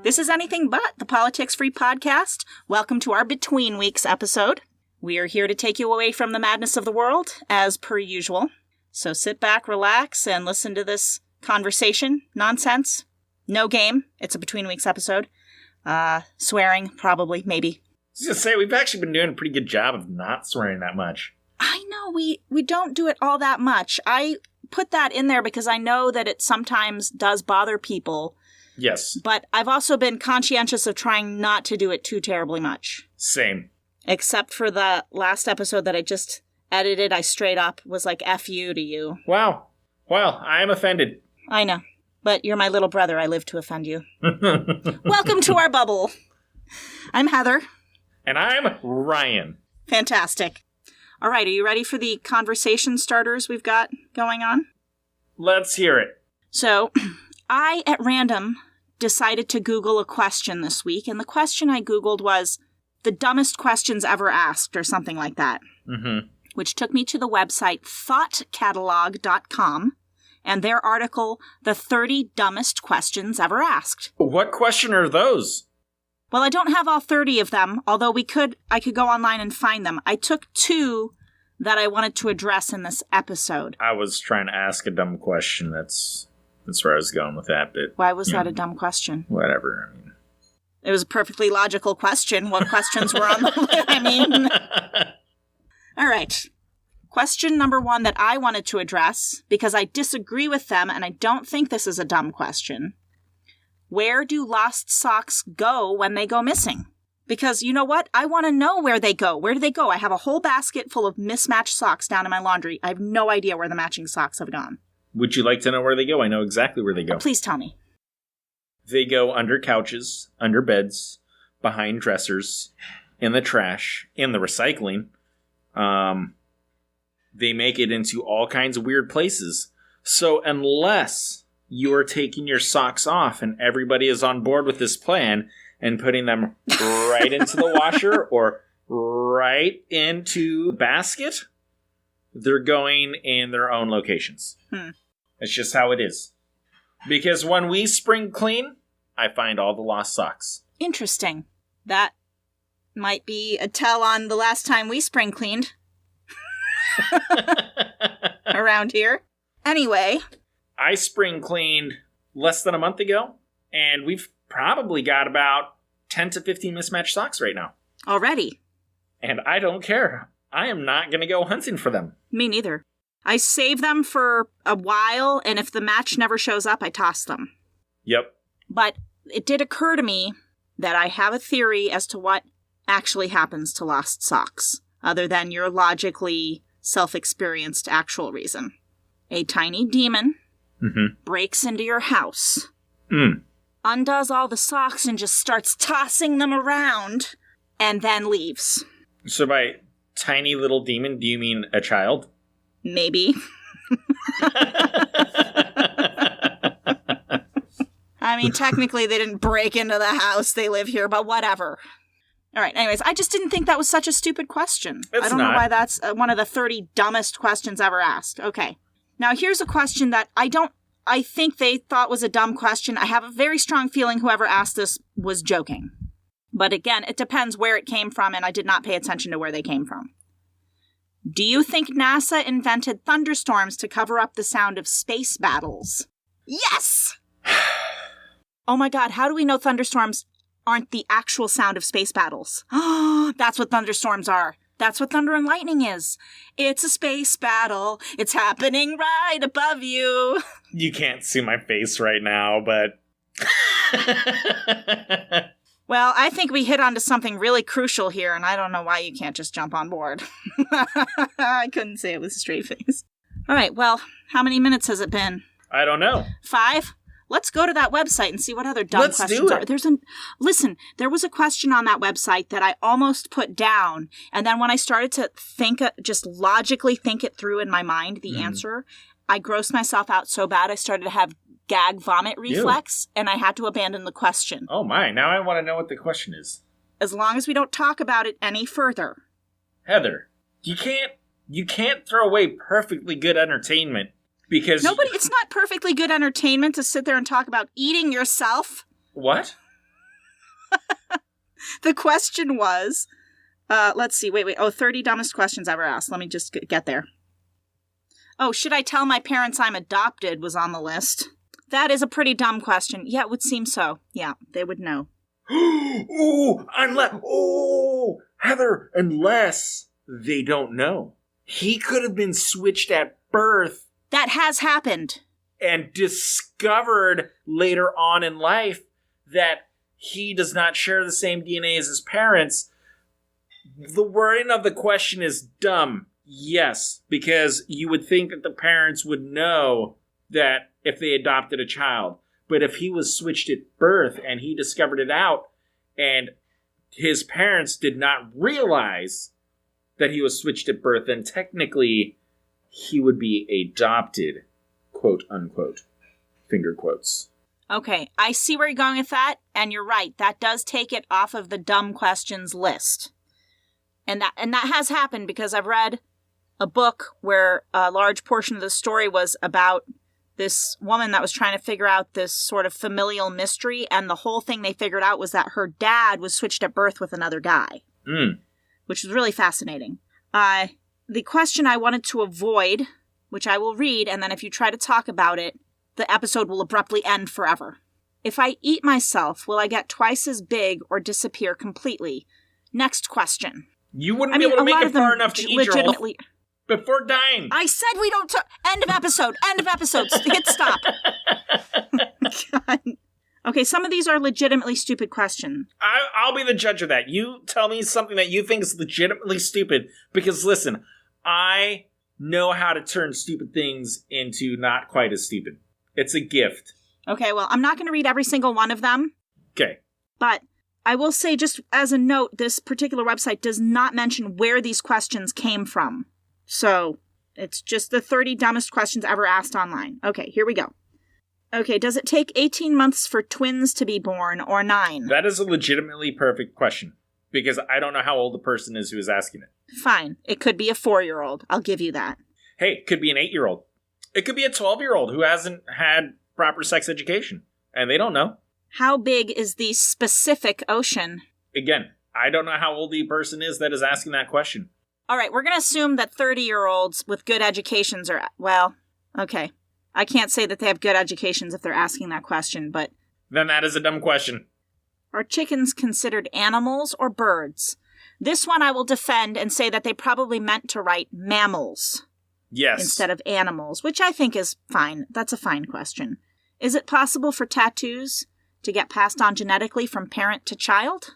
This is Anything But, the politics-free podcast. Welcome to our Between Weeks episode. We are here to take you away from the madness of the world, as per usual. So sit back, relax, and listen to this conversation. Nonsense. No game. It's a Between Weeks episode. Swearing, probably, maybe. I was going to say, we've actually been doing a pretty good job of not swearing that much. I know, we don't do it all that much. I put that in there because I know that it sometimes does bother people. Yes. But I've also been conscientious of trying not to do it too terribly much. Same. Except for the last episode that I just edited, I straight up was like, F you to you. Wow. Well, I am offended. I know. But you're my little brother. I live to offend you. Welcome to our bubble. I'm Heather. And I'm Ryan. Fantastic. All right, are you ready for the conversation starters we've got going on? Let's hear it. So, I, at random, decided to Google a question this week, and the question I Googled was the dumbest questions ever asked, or something like that. Mm-hmm. Which took me to the website thoughtcatalog.com, and their article, The 30 Dumbest Questions Ever Asked. What question are those? Well, I don't have all 30 of them, although I could go online and find them. I took two that I wanted to address in this episode. I was trying to ask a dumb question. That's where I was going with that. But why was that a dumb question? Whatever. I mean, it was a perfectly logical question. What questions were on the list? I mean, all right. Question number one that I wanted to address, because I disagree with them, and I don't think this is a dumb question. Where do lost socks go when they go missing? Because you know what? I want to know where they go. Where do they go? I have a whole basket full of mismatched socks down in my laundry. I have no idea where the matching socks have gone. Would you like to know where they go? I know exactly where they go. Please tell me. They go under couches, under beds, behind dressers, in the trash, in the recycling. They make it into all kinds of weird places. So unless you are taking your socks off and everybody is on board with this plan and putting them right into the washer or right into the basket, they're going in their own locations. It's just how it is. Because when we spring clean, I find all the lost socks. Interesting. That might be a tell on the last time we spring cleaned. Around here. Anyway. I spring cleaned less than a month ago, and we've probably got about 10 to 15 mismatched socks right now. Already. And I don't care. I am not going to go hunting for them. Me neither. I save them for a while, and if the match never shows up, I toss them. Yep. But it did occur to me that I have a theory as to what actually happens to lost socks, other than your logically self-experienced actual reason. A tiny demon breaks into your house, undoes all the socks and just starts tossing them around, and then leaves. So by tiny little demon, do you mean a child? Maybe. I mean, technically they didn't break into the house. They live here, but whatever. All right, anyways, I just didn't think that was such a stupid question. I don't know why that's one of the 30 dumbest questions ever asked. Okay. Now, here's a question that I think they thought was a dumb question. I have a very strong feeling whoever asked this was joking. But again, it depends where it came from, and I did not pay attention to where they came from. Do you think NASA invented thunderstorms to cover up the sound of space battles? Yes! Oh my God, how do we know thunderstorms aren't the actual sound of space battles? Oh, that's what thunderstorms are. That's what thunder and lightning is. It's a space battle. It's happening right above you. You can't see my face right now, but... Well, I think we hit onto something really crucial here, and I don't know why you can't just jump on board. I couldn't say it with a straight face. All right, well, how many minutes has it been? I don't know. 5? Let's go to that website and see what other dumb questions are. Listen, there was a question on that website that I almost put down, and then when I started to just logically think it through in my mind, the answer, I grossed myself out so bad I started to have gag vomit reflex, and I had to abandon the question. Oh my, now I want to know what the question is. As long as we don't talk about it any further. Heather, you can't throw away perfectly good entertainment because... It's not perfectly good entertainment to sit there and talk about eating yourself. What? The question was, let's see, wait. Oh, 30 dumbest questions ever asked. Let me just get there. Oh, should I tell my parents I'm adopted was on the list. That is a pretty dumb question. Yeah, it would seem so. Yeah, they would know. Heather, unless they don't know. He could have been switched at birth. That has happened. And discovered later on in life that he does not share the same DNA as his parents. The wording of the question is dumb. Yes, because you would think that the parents would know that if they adopted a child. But if he was switched at birth and he discovered it out and his parents did not realize that he was switched at birth, then technically he would be adopted, quote unquote, finger quotes. Okay, I see where you're going with that, and you're right. That does take it off of the dumb questions list. And that has happened because I've read a book where a large portion of the story was about this woman that was trying to figure out this sort of familial mystery, and the whole thing they figured out was that her dad was switched at birth with another guy, which was really fascinating. The question I wanted to avoid, which I will read, and then if you try to talk about it, the episode will abruptly end forever. If I eat myself, will I get twice as big or disappear completely? Next question. You wouldn't be able to make it far enough to eat yourself before dying. I said we don't talk. End of episode. End of episode. Hit stop. God. Okay, some of these are legitimately stupid questions. I'll be the judge of that. You tell me something that you think is legitimately stupid, because listen, I know how to turn stupid things into not quite as stupid. It's a gift. Okay, well, I'm not going to read every single one of them. Okay. But I will say, just as a note, this particular website does not mention where these questions came from. So, it's just the 30 dumbest questions ever asked online. Okay, here we go. Okay, does it take 18 months for twins to be born, or 9? That is a legitimately perfect question, because I don't know how old the person is who is asking it. Fine. It could be a 4-year-old. I'll give you that. Hey, it could be an 8-year-old. It could be a 12-year-old who hasn't had proper sex education, and they don't know. How big is the specific ocean? Again, I don't know how old the person is that is asking that question. All right, we're going to assume that 30-year-olds with good educations are, well, okay. I can't say that they have good educations if they're asking that question, but... Then that is a dumb question. Are chickens considered animals or birds? This one I will defend and say that they probably meant to write mammals. Yes. Instead of animals, which I think is fine. That's a fine question. Is it possible for tattoos to get passed on genetically from parent to child?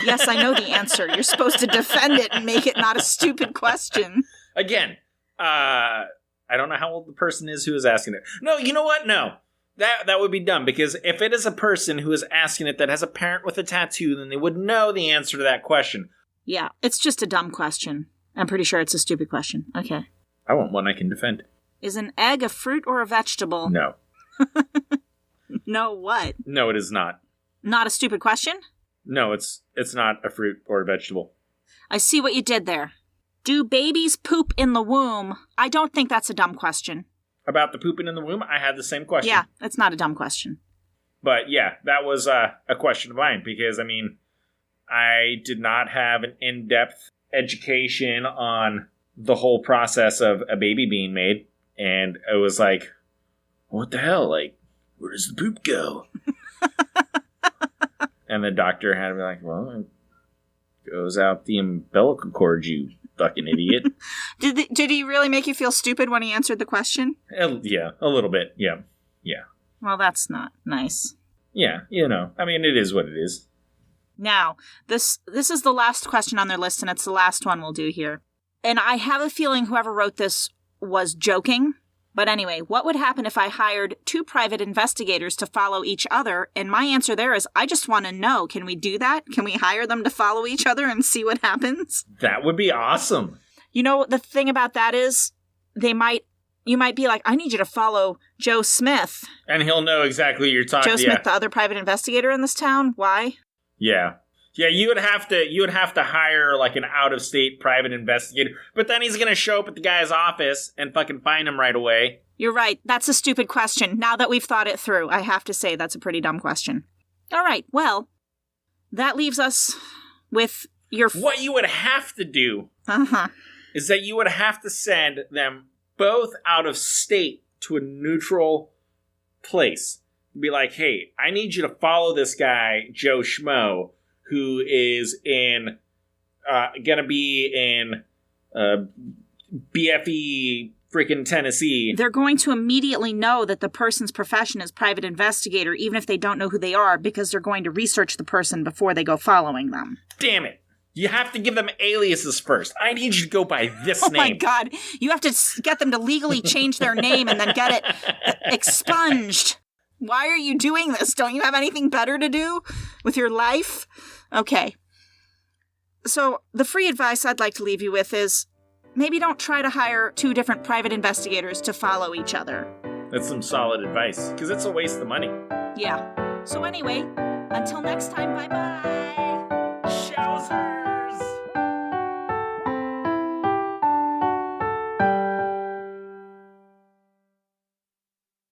Yes, I know the answer. You're supposed to defend it and make it not a stupid question. Again, I don't know how old the person is who is asking it. No, you know what? No. That would be dumb, because if it is a person who is asking it that has a parent with a tattoo, then they would know the answer to that question. Yeah, it's just a dumb question. I'm pretty sure it's a stupid question. Okay. I want one I can defend. Is an egg a fruit or a vegetable? No. No what? No, it is not. Not a stupid question? No, it's not a fruit or a vegetable. I see what you did there. Do babies poop in the womb? I don't think that's a dumb question. About the pooping in the womb, I had the same question. Yeah, it's not a dumb question. But yeah, that was a question of mine, because, I mean, I did not have an in-depth education on the whole process of a baby being made, and it was like, what the hell? Like, where does the poop go? And the doctor had to be like, well, it goes out the umbilical cord, you fucking idiot. Did he really make you feel stupid when he answered the question? Yeah, a little bit. Yeah. Well, that's not nice. Yeah, you know. I mean, it is what it is. Now, this is the last question on their list, and it's the last one we'll do here. And I have a feeling whoever wrote this was joking. But anyway, what would happen if I hired 2 private investigators to follow each other? And my answer there is, I just want to know, can we do that? Can we hire them to follow each other and see what happens? That would be awesome. You know, the thing about that is, you might be like, I need you to follow Joe Smith. And he'll know exactly you're talking. Joe Smith, the other private investigator in this town. Why? Yeah. Yeah, you would have to hire like an out-of-state private investigator, but then he's going to show up at the guy's office and fucking find him right away. You're right. That's a stupid question. Now that we've thought it through, I have to say that's a pretty dumb question. All right, well, that leaves us with your... What you would have to do Uh-huh. is that you would have to send them both out of state to a neutral place. Be like, hey, I need you to follow this guy, Joe Schmo, who is gonna be in BFE freaking Tennessee. They're going to immediately know that the person's profession is private investigator, even if they don't know who they are, because they're going to research the person before they go following them. Damn it. You have to give them aliases first. I need you to go by this name. Oh my God. You have to get them to legally change their name and then get it expunged. Why are you doing this? Don't you have anything better to do with your life? Okay. So the free advice I'd like to leave you with is maybe don't try to hire 2 different private investigators to follow each other. That's some solid advice, because it's a waste of money. Yeah. So anyway, until next time, bye-bye. Showzer!